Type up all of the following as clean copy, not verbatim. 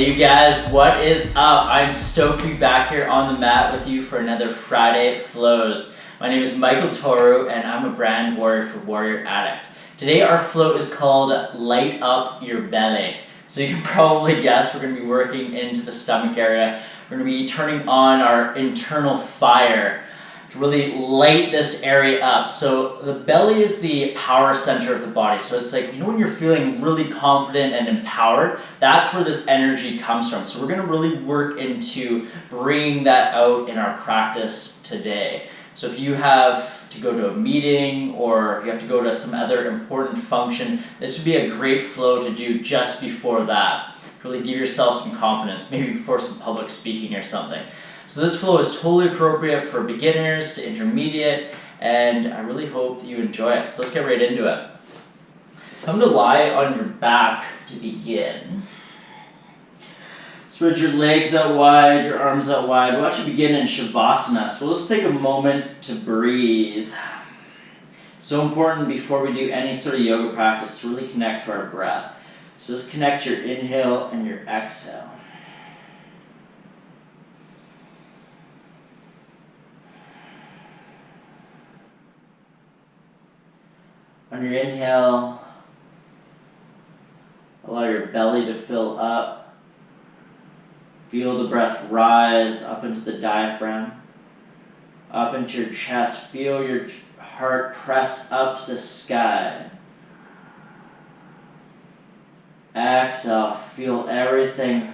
Hey you guys, what is up? I'm stoked to be back here on the mat with you for another Friday Flows. My name is Michael Toru and I'm a brand warrior for Warrior Addict. Today our flow is called Light Up Your Belly. So you can probably guess we're going to be working into the stomach area. We're going to be turning on our internal fire to really light this area up. So the belly is the power center of the body. So it's like, you know, when you're feeling really confident and empowered, that's where this energy comes from. So we're gonna really work into bringing that out in our practice today. So if you have to go to a meeting or you have to go to some other important function, this would be a great flow to do just before that. Really give yourself some confidence, maybe before some public speaking or something. So this flow is totally appropriate for beginners to intermediate, and I really hope you enjoy it. So let's get right into it. Come to lie on your back to begin. Spread your legs out wide, your arms out wide. We'll actually begin in Shavasana. So let's take a moment to breathe. So important before we do any sort of yoga practice to really connect to our breath. So just connect your inhale and your exhale. On your inhale, allow your belly to fill up. Feel the breath rise up into the diaphragm, up into your chest. Feel your heart press up to the sky. Exhale, feel everything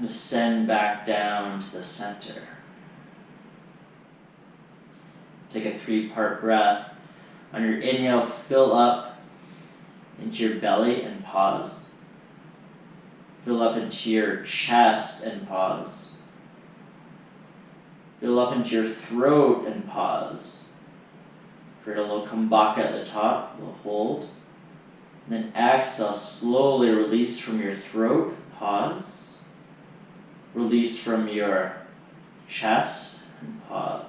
descend back down to the center. Take a 3-part breath. On your inhale, fill up into your belly and pause. Fill up into your chest and pause. Fill up into your throat and pause. Create a little kumbhaka at the top, we'll hold. And then exhale, slowly release from your throat, pause. Release from your chest and pause.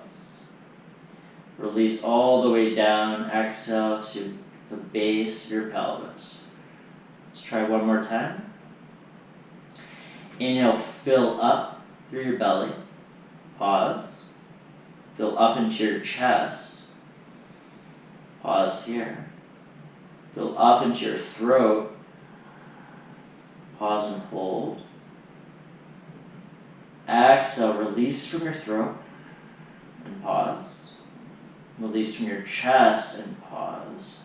Release all the way down, exhale to the base of your pelvis. Let's try one more time. Inhale, fill up through your belly, pause. Fill up into your chest, pause here. Fill up into your throat, pause and hold. Exhale, release from your throat and pause. Release from your chest and pause.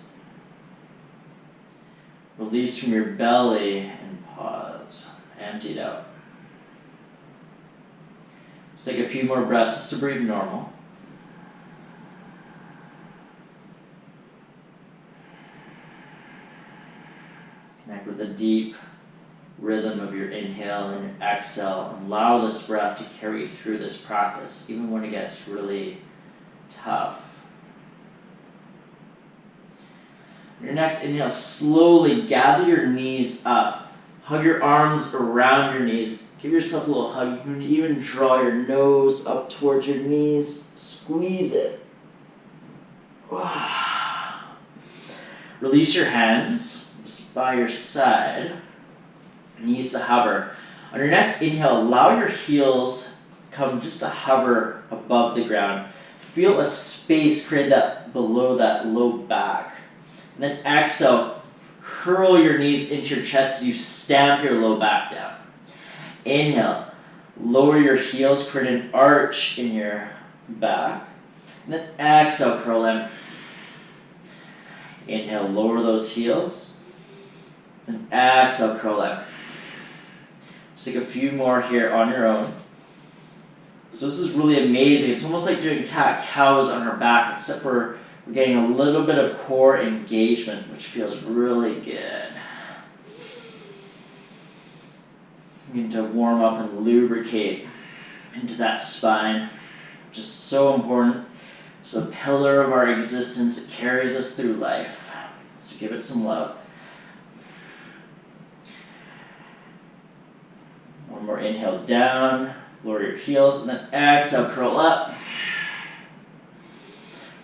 Release from your belly and pause. Empty it out. Let's take a few more breaths just to breathe normal. Connect with the deep rhythm of your inhale and your exhale. Allow this breath to carry you through this practice, even when it gets really tough. Your next inhale, slowly gather your knees up. Hug your arms around your knees. Give yourself a little hug. You can even draw your nose up towards your knees. Squeeze it. Wow. Release your hands by your side. Knees to hover. On your next inhale, allow your heels come just to hover above the ground. Feel a space created that below that low back. And then exhale, curl your knees into your chest as you stamp your low back down. Inhale, lower your heels, create an arch in your back. And then exhale, curl them. Inhale, lower those heels. And exhale, curl them. Just take a few more here on your own. So this is really amazing. It's almost like doing cat-cows on our back, except for we're getting a little bit of core engagement, which feels really good. We need to warm up and lubricate into that spine, which is so important. It's a pillar of our existence. It carries us through life. So give it some love. One more inhale down, lower your heels, and then exhale, curl up.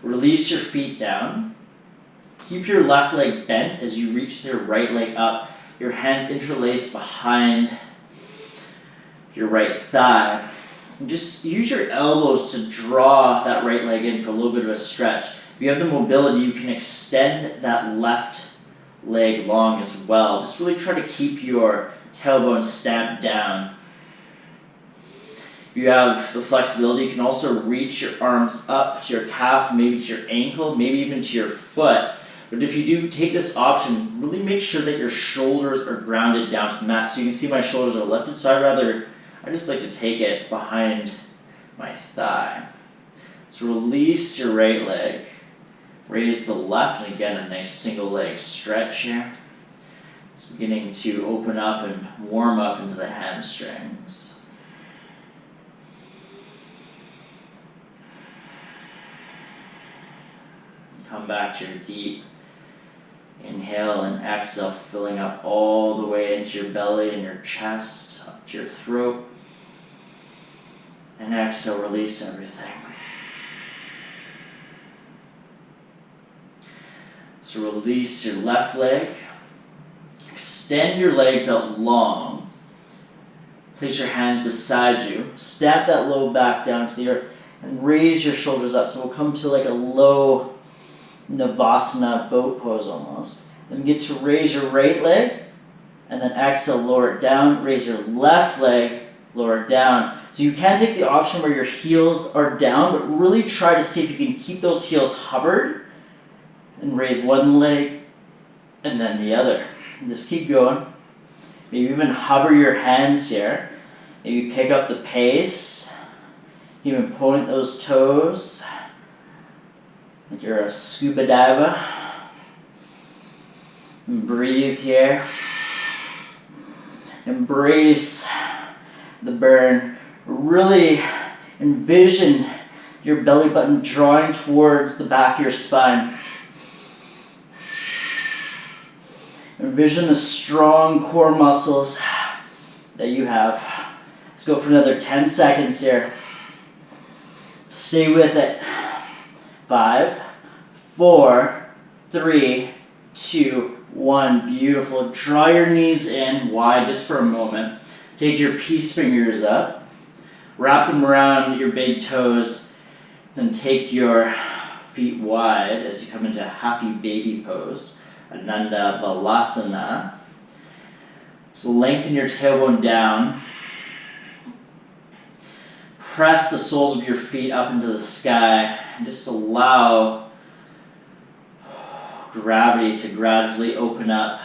Release your feet down. Keep your left leg bent as you reach your right leg up. Your hands interlace behind your right thigh. And just use your elbows to draw that right leg in for a little bit of a stretch. If you have the mobility, you can extend that left leg long as well. Just really try to keep your tailbone stamped down. If you have the flexibility, you can also reach your arms up to your calf, maybe to your ankle, maybe even to your foot. But if you do take this option, really make sure that your shoulders are grounded down to the mat. So you can see my shoulders are lifted, so I just like to take it behind my thigh. So release your right leg, raise the left, and again a nice single leg stretch here. It's beginning to open up and warm up into the hamstrings. Come back to your deep inhale and exhale, filling up all the way into your belly and your chest, up to your throat. And exhale, release everything. So release your left leg. Extend your legs out long. Place your hands beside you. Stamp that low back down to the earth and raise your shoulders up. So we'll come to like a low Navasana boat pose almost. Then get to raise your right leg and then exhale, lower it down. Raise your left leg, lower it down. So you can take the option where your heels are down, but really try to see if you can keep those heels hovered and raise one leg and then the other. And just keep going. Maybe even hover your hands here. Maybe pick up the pace. Even point those toes like you're a scuba diver. And breathe here. Embrace the burn. Really envision your belly button drawing towards the back of your spine. Envision the strong core muscles that you have. Let's go for another 10 seconds here. Stay with it. 5, 4, 3, 2, 1. Beautiful. Draw your knees in wide just for a moment. Take your peace fingers up. Wrap them around your big toes. Then take your feet wide as you come into happy baby pose. Ananda Balasana. So lengthen your tailbone down. Press the soles of your feet up into the sky. And just allow gravity to gradually open up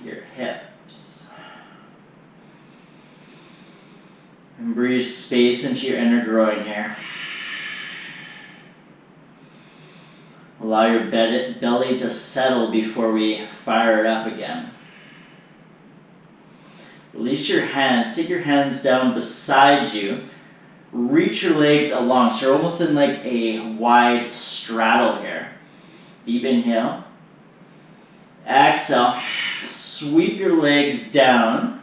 your hips. And breathe space into your inner groin here. Allow your belly to settle before we fire it up again. Release your hands. Take your hands down beside you. Reach your legs along. So you're almost in like a wide straddle here. Deep inhale. Exhale. Sweep your legs down.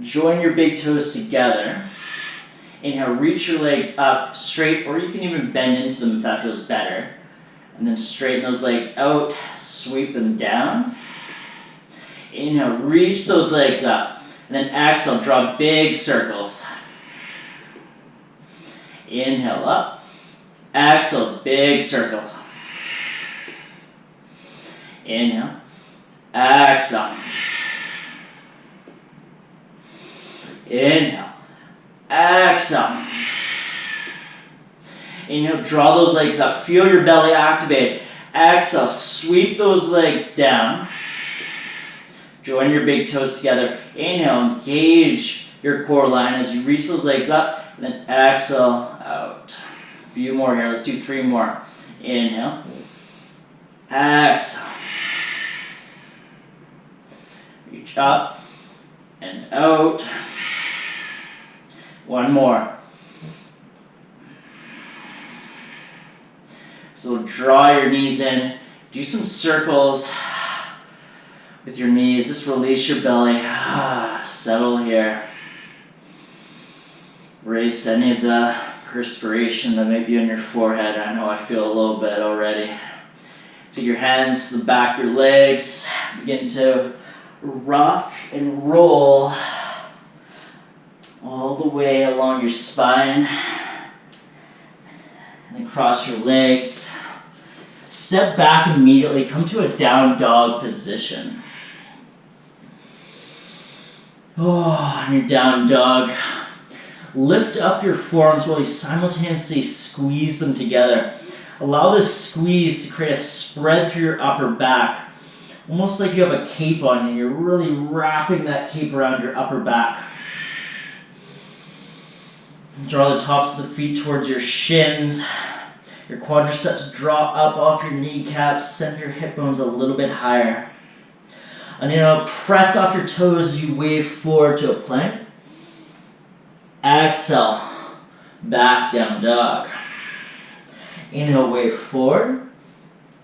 Join your big toes together. Inhale, reach your legs up straight, or you can even bend into them if that feels better. And then straighten those legs out, sweep them down. Inhale, reach those legs up. And then exhale, draw big circles. Inhale up. Exhale, big circle. Inhale. Exhale. Inhale. Exhale. Inhale, draw those legs up. Feel your belly activate. Exhale, sweep those legs down. Join your big toes together. Inhale, engage your core line as you reach those legs up. And then exhale out. A few more here. Let's do 3 more. Inhale. Exhale. Reach up and out. 1 more. So draw your knees in. Do some circles with your knees. Just release your belly. Settle here. Erase any of the perspiration that may be on your forehead. I know I feel a little bit already. Take your hands to the back of your legs. Begin to rock and roll all the way along your spine. And then cross your legs. Step back immediately, come to a down dog position. Oh, in your down dog, lift up your forearms while you simultaneously squeeze them together. Allow this squeeze to create a spread through your upper back, almost like you have a cape on and you're really wrapping that cape around your upper back. Draw the tops of the feet towards your shins. Your quadriceps draw up off your kneecaps, send your hip bones a little bit higher. And press off your toes as you wave forward to a plank. Exhale, back down dog. Inhale, wave forward.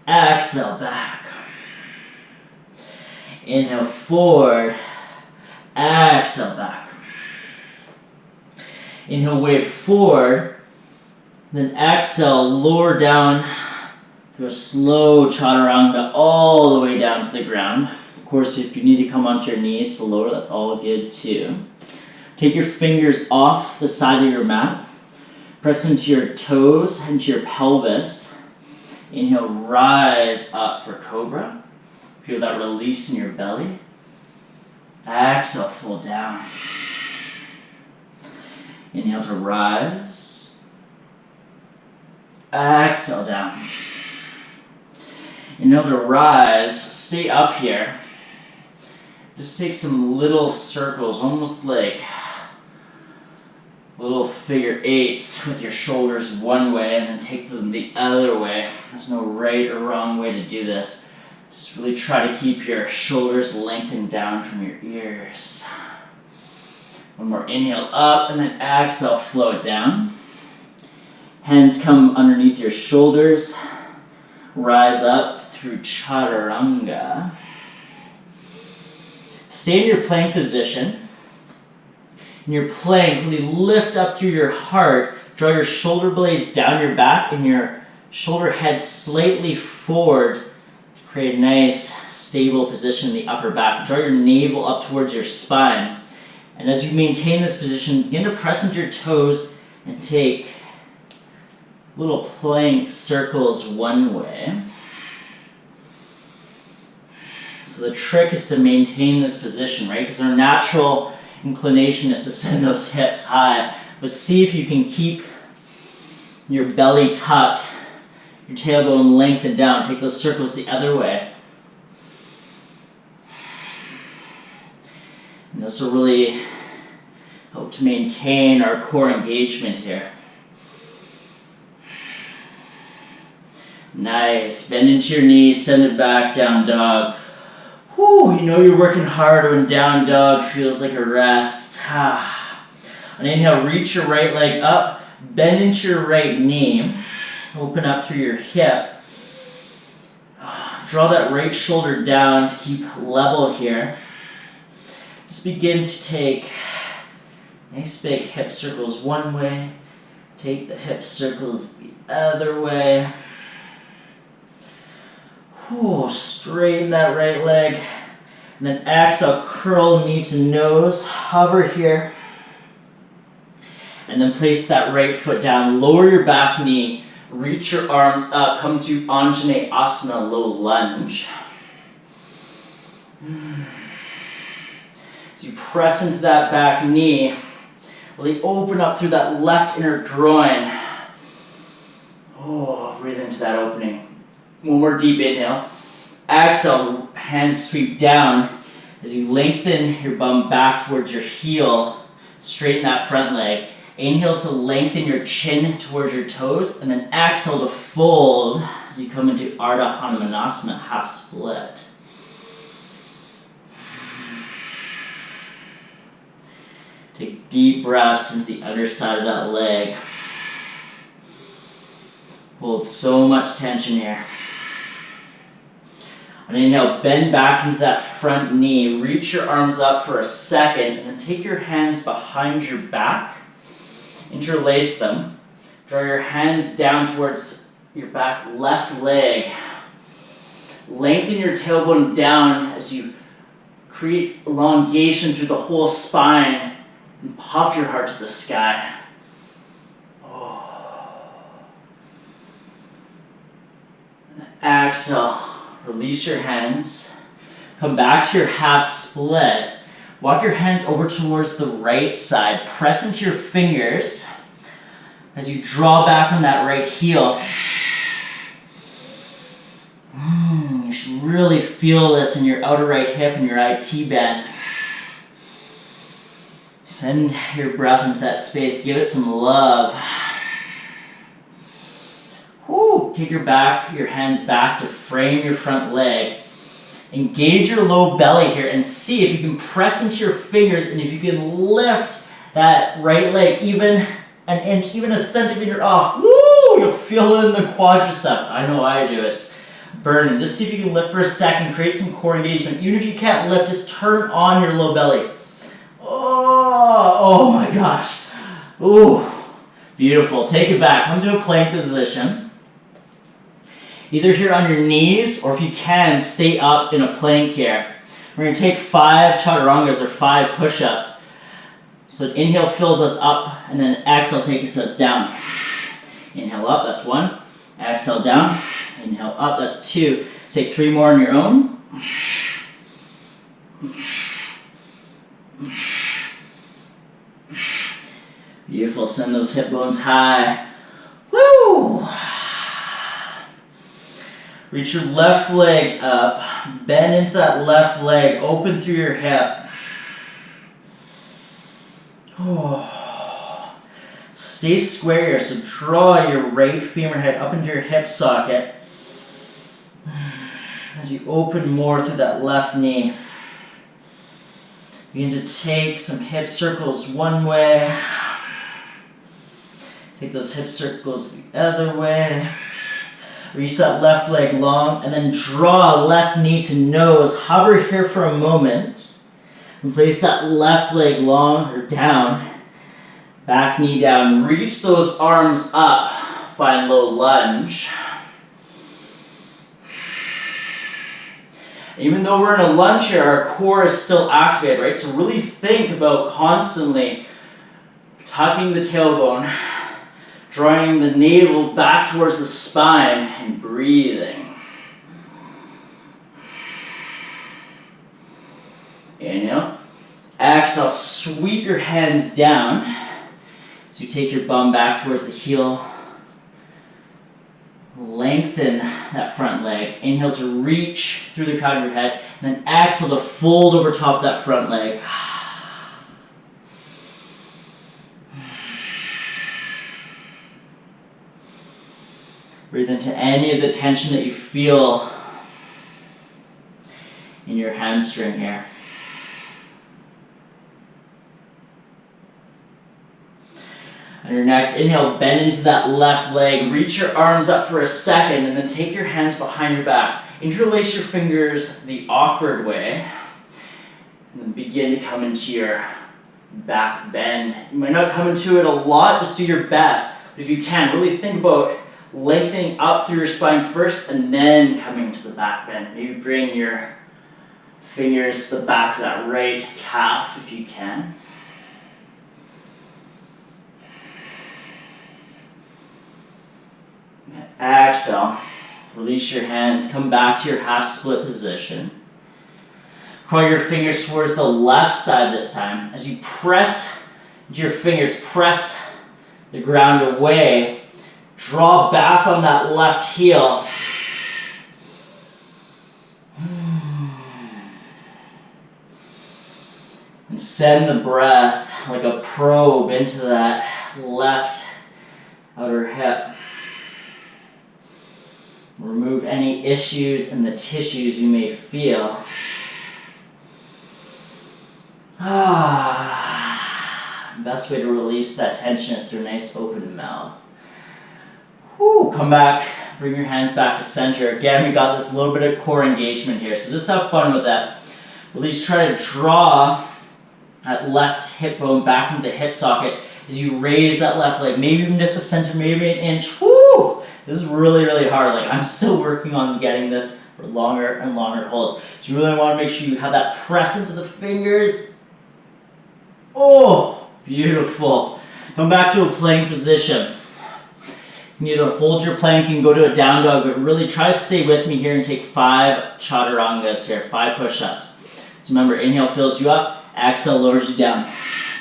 Exhale, back. Inhale, forward. Exhale, back. Inhale, wave forward. Then exhale, lower down through a slow chaturanga all the way down to the ground. Of course, if you need to come onto your knees to lower, that's all good too. Take your fingers off the side of your mat. Press into your toes, into your pelvis. Inhale, rise up for cobra. Feel that release in your belly. Exhale, fold down. Inhale to rise. Exhale down. Inhale to rise. Stay up here. Just take some little circles, almost like little figure eights with your shoulders one way and then take them the other way. There's no right or wrong way to do this. Just really try to keep your shoulders lengthened down from your ears. One more inhale up and then exhale, flow it down. Hands come underneath your shoulders. Rise up through chaturanga. Stay in your plank position. In your plank, really lift up through your heart. Draw your shoulder blades down your back and your shoulder head slightly forward to create a nice, stable position in the upper back. Draw your navel up towards your spine. And as you maintain this position, begin to press into your toes and take little plank circles one way. So the trick is to maintain this position, right? Because our natural inclination is to send those hips high. But see if you can keep your belly tucked, your tailbone lengthened down. Take those circles the other way. And this will really help to maintain our core engagement here. Nice. Bend into your knees, send it back, down dog. Whew, you know you're working hard when down dog feels like a rest. On inhale, reach your right leg up, bend into your right knee, open up through your hip. Draw that right shoulder down to keep level here. Just begin to take nice big hip circles one way, take the hip circles the other way. Ooh, straighten that right leg. And then exhale, curl knee to nose, hover here. And then place that right foot down, lower your back knee, reach your arms up, come to Anjaneyasana, low lunge. As you press into that back knee, really open up through that left inner groin. Oh, breathe into that opening. One more deep inhale. Exhale, hands sweep down as you lengthen your bum back towards your heel. Straighten that front leg. Inhale to lengthen your chin towards your toes, and then exhale to fold as you come into Ardha Hanumanasana, half split. Take deep breaths into the underside of that leg. Hold so much tension here. On inhale, bend back into that front knee. Reach your arms up for a second, and then take your hands behind your back. Interlace them. Draw your hands down towards your back left leg. Lengthen your tailbone down as you create elongation through the whole spine. And puff your heart to the sky. Oh. Exhale. Release your hands. Come back to your half split. Walk your hands over towards the right side. Press into your fingers as you draw back on that right heel. You should really feel this in your outer right hip and your IT band. Send your breath into that space. Give it some love. Woo. Take your hands back to frame your front leg. Engage your low belly here and see if you can press into your fingers and if you can lift that right leg even an inch, even a centimeter off. Woo! You'll feel it in the quadricep. I know I do. It's burning. Just see if you can lift for a second. Create some core engagement. Even if you can't lift, just turn on your low belly. Oh my gosh. Ooh, beautiful. Take it back. Come to a plank position. Either here on your knees, or if you can, stay up in a plank here. We're going to take 5 chaturangas, or 5 push-ups. So inhale fills us up, and then exhale takes us down. Inhale up, that's 1. Exhale down. Inhale up, that's 2. Take 3 more on your own. Beautiful. Send those hip bones high. Woo! Reach your left leg up. Bend into that left leg. Open through your hip. Oh. Stay square here. So draw your right femur head up into your hip socket. As you open more through that left knee. Begin to take some hip circles one way. Take those hip circles the other way. Reach that left leg long and then draw left knee to nose. Hover here for a moment. And place that left leg long or down. Back knee down. Reach those arms up. Find low lunge. Even though we're in a lunge here, our core is still activated, right? So really think about constantly tucking the tailbone, drawing the navel back towards the spine, and breathing. Inhale. Exhale, sweep your hands down. So you take your bum back towards the heel. Lengthen that front leg. Inhale to reach through the crown of your head. And then exhale to fold over top of that front leg. Breathe into any of the tension that you feel in your hamstring here. On your next inhale, bend into that left leg. Reach your arms up for a second and then take your hands behind your back. Interlace your fingers the awkward way. And then begin to come into your back bend. You might not come into it a lot, just do your best. But if you can, really think about lengthening up through your spine first and then coming to the back bend. Maybe bring your fingers to the back of that right calf if you can. Exhale. Release your hands. Come back to your half split position. Crawl your fingers towards the left side this time. As you press your fingers, press the ground away. Draw back on that left heel. And send the breath like a probe into that left outer hip. Remove any issues in the tissues you may feel. Best way to release that tension is through a nice open mouth. Whew, come back, bring your hands back to center. Again, we got this little bit of core engagement here, so just have fun with that. Release, try to draw that left hip bone back into the hip socket as you raise that left leg, maybe even just a centimeter, maybe an inch. Woo! This is really, really hard. Like, I'm still working on getting this for longer and longer holds. So you really want to make sure you have that press into the fingers. Oh! Beautiful. Come back to a plank position. You can either hold your plank and go to a down dog, but really try to stay with me here and take 5 chaturangas here, 5 push-ups. So remember, inhale fills you up, exhale lowers you down.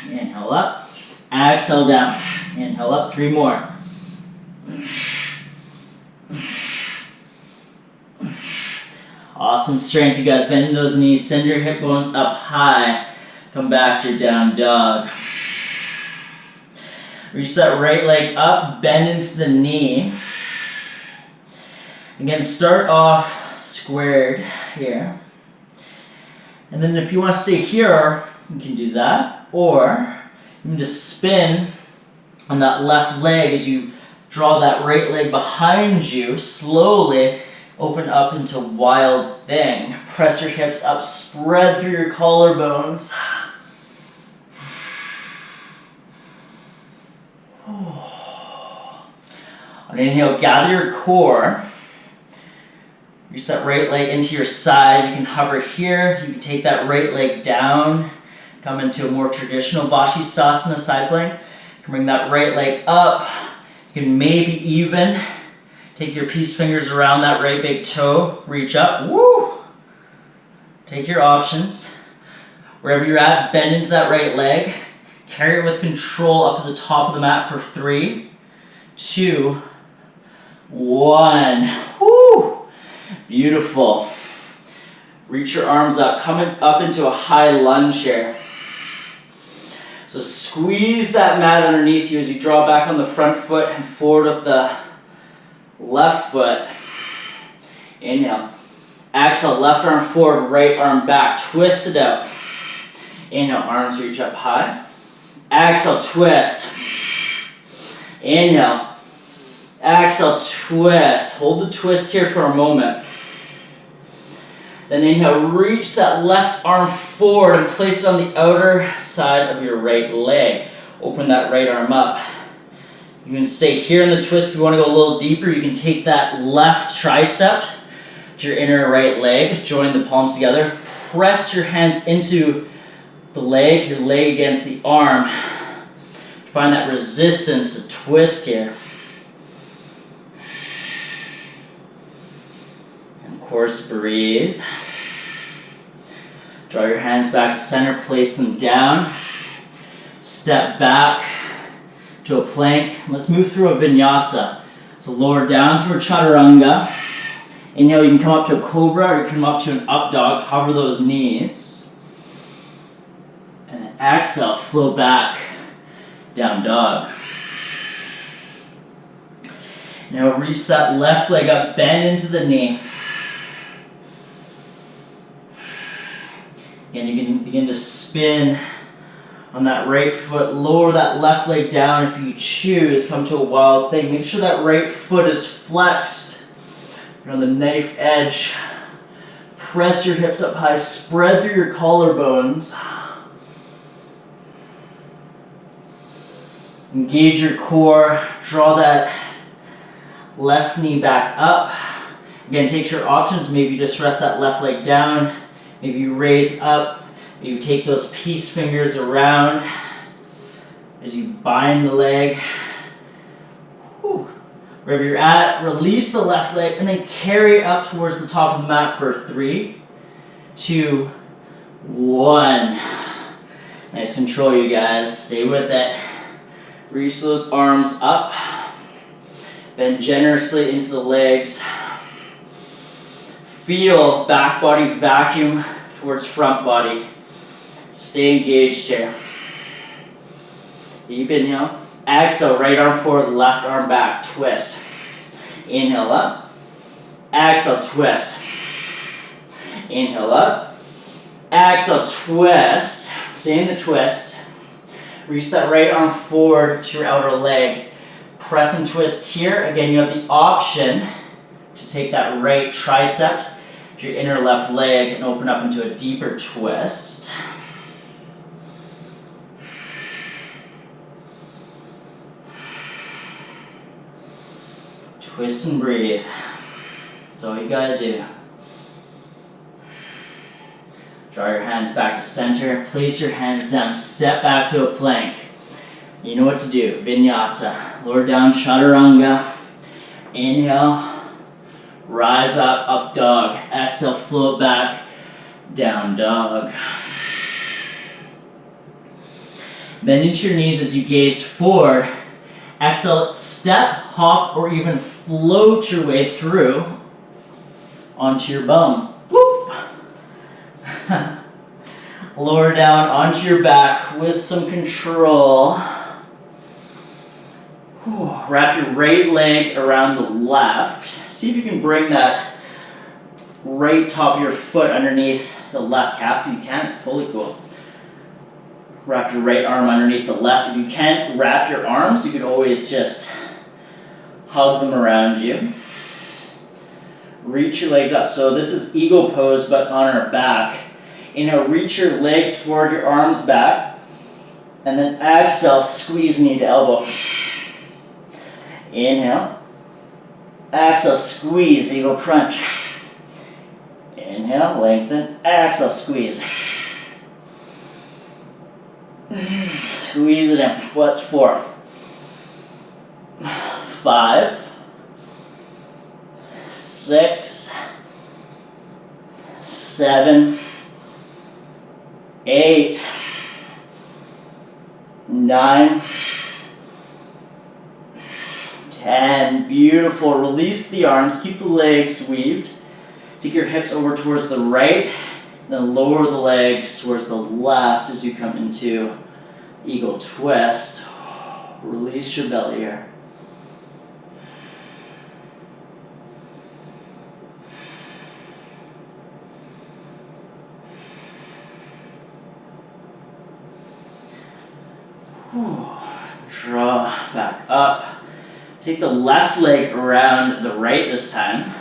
Inhale up, exhale down. Inhale up, 3 more. Awesome strength, you guys. Bend those knees, send your hip bones up high. Come back to your down dog. Reach that right leg up, bend into the knee. Again, start off squared here. And then if you want to stay here, you can do that. Or you can just spin on that left leg as you draw that right leg behind you. Slowly open up into wild thing. Press your hips up, spread through your collarbones. On inhale, gather your core. Reach that right leg into your side. You can hover here. You can take that right leg down. Come into a more traditional Vashisthasana side plank. You can bring that right leg up. You can maybe even take your peace fingers around that right big toe. Reach up. Woo! Take your options. Wherever you're at, bend into that right leg. Carry it with control up to the top of the mat for 3, 2, 1. Woo! Beautiful. Reach your arms up, coming up into a high lunge here. So squeeze that mat underneath you as you draw back on the front foot and forward with the left foot. Inhale. Exhale, left arm forward, right arm back. Twist it out. Inhale, arms reach up high. Exhale, twist. Inhale. Exhale, twist. Hold the twist here for a moment. Then inhale, reach that left arm forward and place it on the outer side of your right leg. Open that right arm up. You can stay here in the twist. If you want to go a little deeper, you can take that left tricep to your inner right leg. Join the palms together. Press your hands into the leg, your leg against the arm. Find that resistance to twist here. And of course, breathe. Draw your hands back to center, place them down. Step back to a plank. Let's move through a vinyasa. So lower down to a chaturanga. Inhale, you can come up to a cobra or you can come up to an up dog. Hover those knees. And then exhale, flow back, down dog. Now reach that left leg up, bend into the knee. Again, you can begin to spin on that right foot. Lower that left leg down if you choose. Come to a wild thing. Make sure that right foot is flexed. You're on the knife edge. Press your hips up high. Spread through your collarbones. Engage your core. Draw that left knee back up. Again, take your options. Maybe just rest that left leg down. Maybe you raise up. Maybe you take those peace fingers around as you bind the leg. Whew. Wherever you're at, release the left leg and then carry up towards the top of the mat for 3, 2, 1. Nice control, you guys. Stay with it. Reach those arms up. Bend generously into the legs. Feel back body vacuum towards front body. Stay engaged here. Deep inhale. Exhale, right arm forward, left arm back. Twist. Inhale up. Exhale, twist. Inhale up. Exhale, twist. Stay in the twist. Reach that right arm forward to your outer leg. Press and twist here. Again, you have the option to take that right tricep to your inner left leg and open up into a deeper twist. Twist and breathe. That's all you gotta do. Draw your hands back to center. Place your hands down. Step back to a plank. You know what to do. Vinyasa. Lower down, chaturanga. Inhale. Rise up, up dog. Exhale, float back, down dog. Bend into your knees as you gaze forward. Exhale, step, hop, or even float your way through onto your bum. Whoop. Lower down onto your back with some control. Wrap your right leg around the left. See if you can bring that right top of your foot underneath the left calf. If you can, it's totally cool. Wrap your right arm underneath the left. If you can't wrap your arms, you can always just hug them around you. Reach your legs up. So this is eagle pose, but on our back. Inhale, reach your legs forward, your arms back. And then exhale, squeeze knee to elbow. Inhale. Exhale, squeeze, eagle crunch. Inhale, lengthen. Exhale, squeeze. Squeeze it in. What's 4? 5. 6. 7. 8. 9. 10. Beautiful. Release the arms. Keep the legs weaved. Take your hips over towards the right. Then lower the legs towards the left as you come into eagle twist. Release your belly here. Draw back up. Take the left leg around the right this time.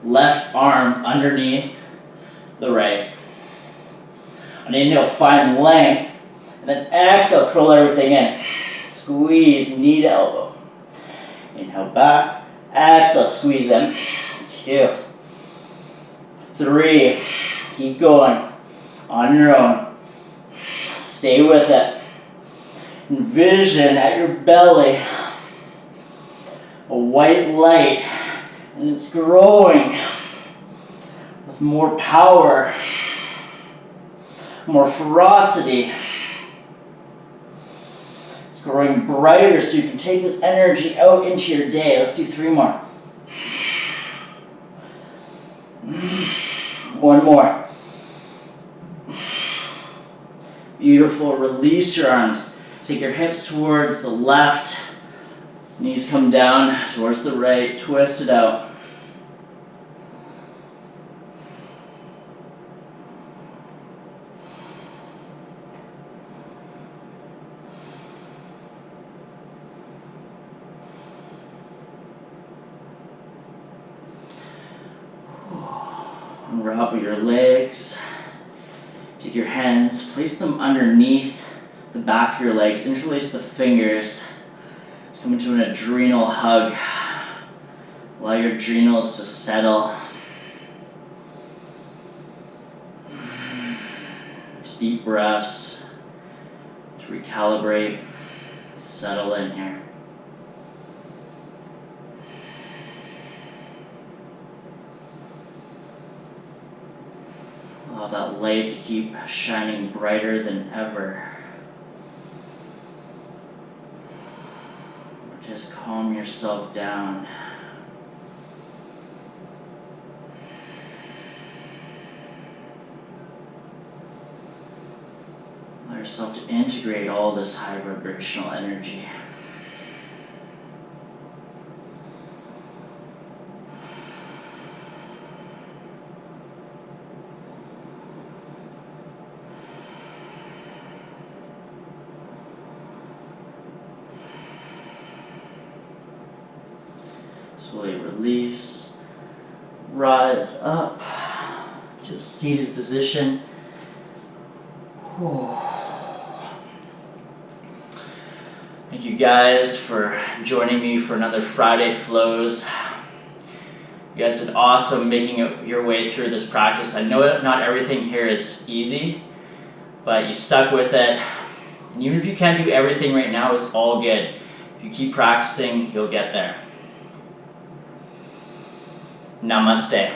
Left arm underneath the right. On inhale, find length. And then exhale, curl everything in. Squeeze knee to elbow. Inhale back. Exhale, squeeze in. 2. 3. Keep going. On your own. Stay with it. Envision at your belly a white light, and it's growing with more power, more ferocity. It's growing brighter so you can take this energy out into your day. Let's do 3 more. 1 more. Beautiful. Release your arms. Take your hips towards the left. Knees come down towards the right. Twist it out. Unravel your legs. Take your hands, place them underneath the back of your legs. Interlace the fingers. Let's come into an adrenal hug. Allow your adrenals to settle. Just deep breaths to recalibrate, settle in here. Allow that light to keep shining brighter than ever. Just calm yourself down. Allow yourself to integrate all this high vibrational energy. Slowly release, rise up, just seated position. Thank you guys for joining me for another Friday Flows. You guys did awesome making your way through this practice. I know not everything here is easy, but you stuck with it. And even if you can't do everything right now, it's all good. If you keep practicing, you'll get there. Namaste.